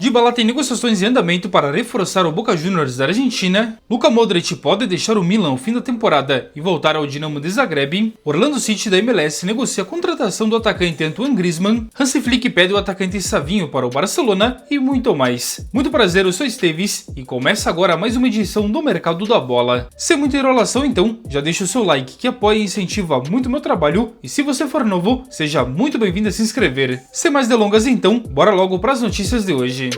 Dybala tem negociações em andamento para reforçar o Boca Juniors da Argentina. Luka Modric pode deixar o Milan ao fim da temporada e voltar ao Dinamo de Zagreb. Orlando City da MLS negocia a contratação do atacante Antoine Griezmann. Hansi Flick pede o atacante Savinho para o Barcelona e muito mais. Muito prazer, eu sou Esteves e começa agora mais uma edição do Mercado da Bola. Sem muita enrolação então, já deixa o seu like que apoia e incentiva muito o meu trabalho e se você for novo, seja muito bem-vindo a se inscrever. Sem mais delongas então, bora logo para as notícias de hoje.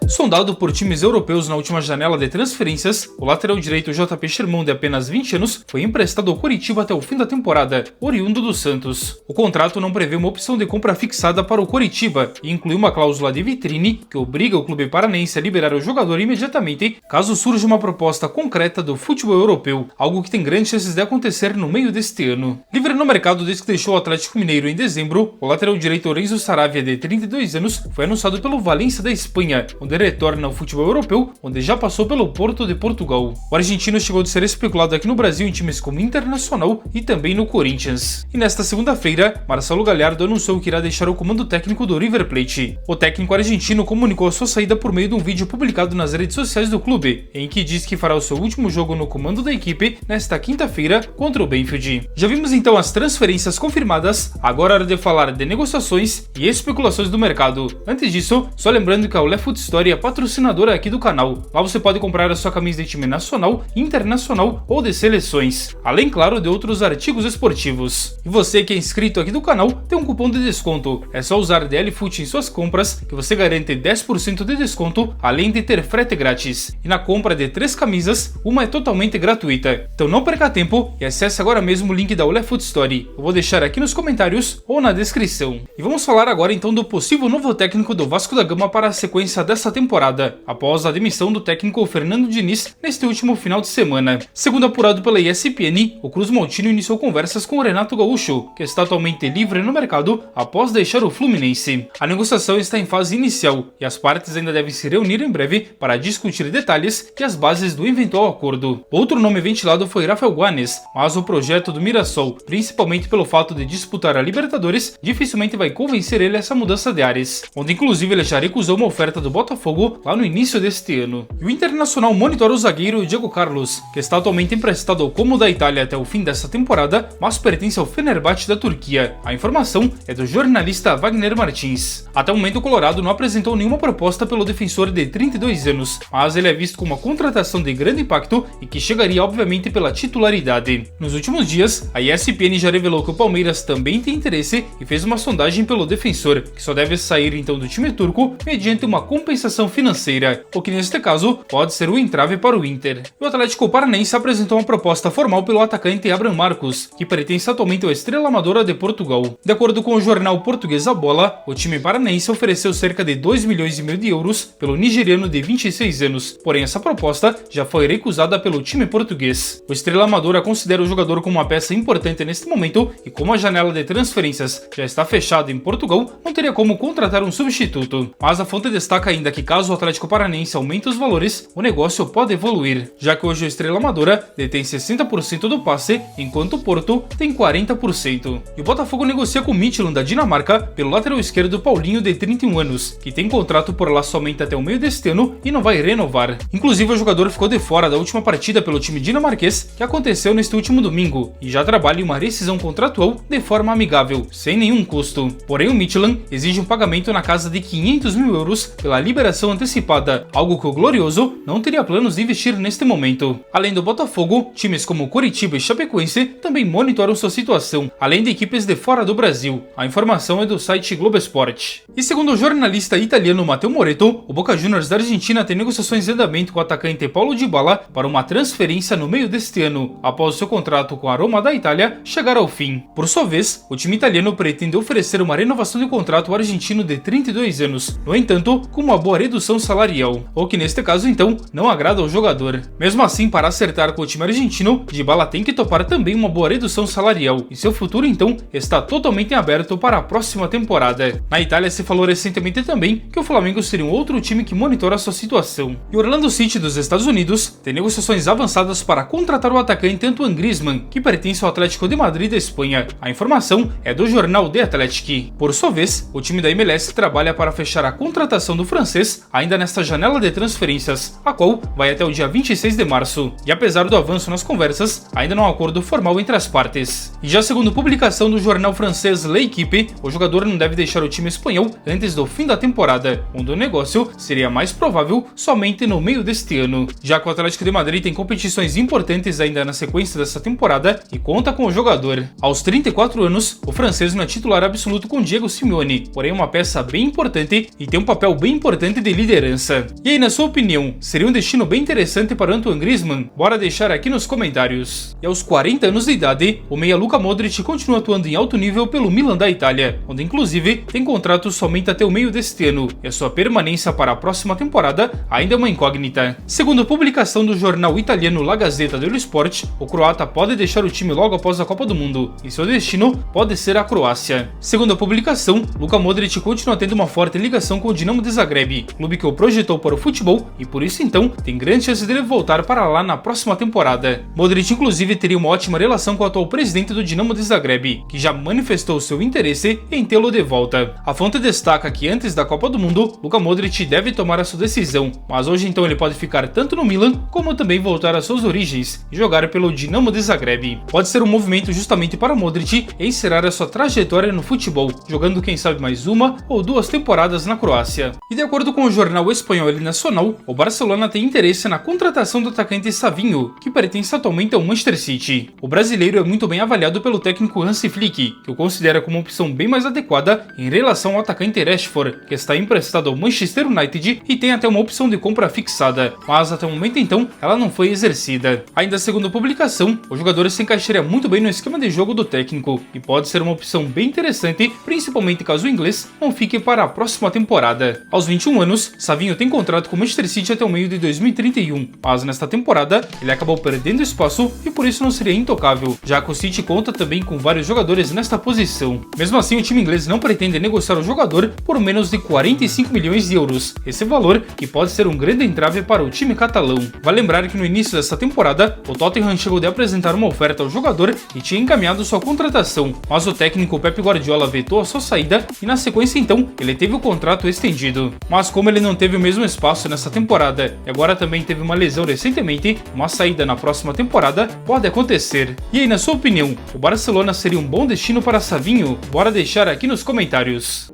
Sondado por times europeus na última janela de transferências, o lateral direito JP Sherman, de apenas 20 anos, foi emprestado ao Coritiba até o fim da temporada, oriundo do Santos. O contrato não prevê uma opção de compra fixada para o Coritiba e inclui uma cláusula de vitrine que obriga o clube paranense a liberar o jogador imediatamente caso surja uma proposta concreta do futebol europeu, algo que tem grandes chances de acontecer no meio deste ano. Livre no mercado desde que deixou o Atlético Mineiro em dezembro, o lateral direito Renzo Saravia, de 32 anos, foi anunciado pelo Valência da Espanha, onde retorna ao futebol europeu, onde já passou pelo Porto de Portugal. O argentino chegou a ser especulado aqui no Brasil em times como Internacional e também no Corinthians. E nesta segunda-feira, Marcelo Gallardo anunciou que irá deixar o comando técnico do River Plate. O técnico argentino comunicou a sua saída por meio de um vídeo publicado nas redes sociais do clube, em que diz que fará o seu último jogo no comando da equipe nesta quinta-feira contra o Benfield. Já vimos então as transferências confirmadas, agora é hora de falar de negociações e especulações do mercado. Antes disso, só lembrando que a Lefoot Story é patrocinadora aqui do canal. Lá você pode comprar a sua camisa de time nacional, internacional ou de seleções, além, claro, de outros artigos esportivos. E você que é inscrito aqui do canal tem um cupom de desconto. É só usar DLFoot em suas compras que você garante 10% de desconto, além de ter frete grátis. E na compra de 3 camisas, uma é totalmente gratuita. Então não perca tempo e acesse agora mesmo o link da Lefoot Story. Eu vou deixar aqui nos comentários ou na descrição. E vamos falar agora então do possível novo técnico do Vasco da Gama para a sequência dessa temporada, após a demissão do técnico Fernando Diniz neste último final de semana. Segundo apurado pela ESPN, o Cruz Maltino iniciou conversas com o Renato Gaúcho, que está atualmente livre no mercado após deixar o Fluminense. A negociação está em fase inicial e as partes ainda devem se reunir em breve para discutir detalhes e as bases do eventual acordo. Outro nome ventilado foi Rafael Guanes, mas o projeto do Mirassol, principalmente pelo fato de disputar a Libertadores, dificilmente vai convencer ele a essa mudança de ares, onde inclusive ele já recusou uma oferta do Botafogo lá no início deste ano. E o Internacional monitora o zagueiro Diego Carlos, que está atualmente emprestado ao Como da Itália até o fim dessa temporada, mas pertence ao Fenerbahçe da Turquia. A informação é do jornalista Wagner Martins. Até o momento o Colorado não apresentou nenhuma proposta pelo defensor de 32 anos, mas ele é visto como uma contratação de grande impacto e que chegaria obviamente pela titularidade. Nos últimos dias, a ESPN já revelou que o Palmeiras também tem interesse e fez uma sondagem pelo defensor, que só deve sair então do time turco mediante uma compensação financeira, o que neste caso pode ser um entrave para o Inter. O Atlético Paranaense apresentou uma proposta formal pelo atacante Abraham Marcos, que pertence atualmente ao Estrela Amadora de Portugal. De acordo com o jornal português A Bola, o time paranaense ofereceu cerca de 2,5 milhões de euros pelo nigeriano de 26 anos, porém essa proposta já foi recusada pelo time português. O Estrela Amadora considera o jogador como uma peça importante neste momento e como a janela de transferências já está fechada em Portugal, não teria como contratar um substituto. Mas a fonte destaca ainda que caso o Atlético Paranaense aumente os valores, o negócio pode evoluir, já que hoje o Estrela Amadora detém 60% do passe, enquanto o Porto tem 40%. E o Botafogo negocia com o Midtjylland da Dinamarca pelo lateral esquerdo Paulinho, de 31 anos, que tem contrato por lá somente até o meio deste ano e não vai renovar. Inclusive o jogador ficou de fora da última partida pelo time dinamarquês, que aconteceu neste último domingo, e já trabalha em uma rescisão contratual de forma amigável, sem nenhum custo. Porém o Midtjylland exige um pagamento na casa de 500 mil euros pela liberação antecipada, algo que o Glorioso não teria planos de investir neste momento. Além do Botafogo, times como Coritiba e Chapecoense também monitoram sua situação, além de equipes de fora do Brasil. A informação é do site Globo Esporte. E segundo o jornalista italiano Matteo Moretto, o Boca Juniors da Argentina tem negociações em andamento com o atacante Paulo Dybala para uma transferência no meio deste ano, após seu contrato com a Roma da Itália chegar ao fim. Por sua vez, o time italiano pretende oferecer uma renovação de contrato ao argentino de 32 anos. No entanto, com uma boa redução redução salarial, o que neste caso então não agrada ao jogador. Mesmo assim, para acertar com o time argentino, Dybala tem que topar também uma boa redução salarial, e seu futuro então está totalmente aberto para a próxima temporada. Na Itália se falou recentemente também que o Flamengo seria um outro time que monitora sua situação. E o Orlando City dos Estados Unidos tem negociações avançadas para contratar o atacante Antoine Griezmann, que pertence ao Atlético de Madrid da Espanha. A informação é do jornal The Athletic. Por sua vez, o time da MLS trabalha para fechar a contratação do francês ainda nesta janela de transferências, a qual vai até o dia 26 de março. E apesar do avanço nas conversas, ainda não há acordo formal entre as partes. E já segundo publicação do jornal francês L'Équipe, o jogador não deve deixar o time espanhol antes do fim da temporada, onde o negócio seria mais provável somente no meio deste ano. Já que o Atlético de Madrid tem competições importantes ainda na sequência dessa temporada e conta com o jogador. Aos 34 anos, o francês não é titular absoluto com Diego Simeone, porém uma peça bem importante e tem um papel bem importante de liderança. E aí, na sua opinião, seria um destino bem interessante para Antoine Griezmann? Bora deixar aqui nos comentários. E aos 40 anos de idade, o meia Luka Modric continua atuando em alto nível pelo Milan da Itália, onde inclusive tem contrato somente até o meio deste ano, e a sua permanência para a próxima temporada ainda é uma incógnita. Segundo a publicação do jornal italiano La Gazzetta dello Sport, o croata pode deixar o time logo após a Copa do Mundo, e seu destino pode ser a Croácia. Segundo a publicação, Luka Modric continua tendo uma forte ligação com o Dinamo de Zagreb, clube que o projetou para o futebol, e por isso então tem grande chance dele voltar para lá na próxima temporada. Modric inclusive teria uma ótima relação com o atual presidente do Dinamo de Zagreb, que já manifestou seu interesse em tê-lo de volta. A fonte destaca que antes da Copa do Mundo, Luka Modric deve tomar a sua decisão, mas hoje então ele pode ficar tanto no Milan, como também voltar às suas origens e jogar pelo Dinamo de Zagreb. Pode ser um movimento justamente para Modric encerrar a sua trajetória no futebol, jogando quem sabe mais uma ou duas temporadas na Croácia. E de acordo com o jornal espanhol El Nacional, o Barcelona tem interesse na contratação do atacante Savinho, que pertence atualmente ao Manchester City. O brasileiro é muito bem avaliado pelo técnico Hansi Flick, que o considera como uma opção bem mais adequada em relação ao atacante Rashford, que está emprestado ao Manchester United e tem até uma opção de compra fixada, mas até o momento então ela não foi exercida. Ainda segundo a publicação, o jogador se encaixaria muito bem no esquema de jogo do técnico e pode ser uma opção bem interessante, principalmente caso o inglês não fique para a próxima temporada. Aos 21 anos, Savinho tem contrato com o Manchester City até o meio de 2031, mas nesta temporada ele acabou perdendo espaço e por isso não seria intocável, já que o City conta também com vários jogadores nesta posição. Mesmo assim, o time inglês não pretende negociar o jogador por menos de 45 milhões de euros, esse valor que pode ser um grande entrave para o time catalão. Vale lembrar que no início dessa temporada, o Tottenham chegou de apresentar uma oferta ao jogador e tinha encaminhado sua contratação, mas o técnico Pep Guardiola vetou a sua saída e na sequência então ele teve o contrato estendido. Mas como ele não teve o mesmo espaço nessa temporada e agora também teve uma lesão recentemente, uma saída na próxima temporada pode acontecer. E aí, na sua opinião, o Barcelona seria um bom destino para Savinho? Bora deixar aqui nos comentários.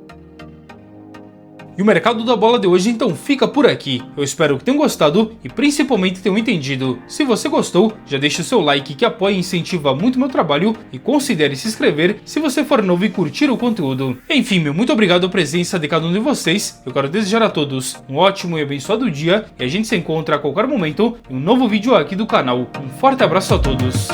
E o mercado da bola de hoje então fica por aqui. Eu espero que tenham gostado e principalmente tenham entendido. Se você gostou, já deixa o seu like que apoia e incentiva muito meu trabalho e considere se inscrever se você for novo e curtir o conteúdo. Enfim, muito obrigado pela presença de cada um de vocês. Eu quero desejar a todos um ótimo e abençoado dia e a gente se encontra a qualquer momento em um novo vídeo aqui do canal. Um forte abraço a todos.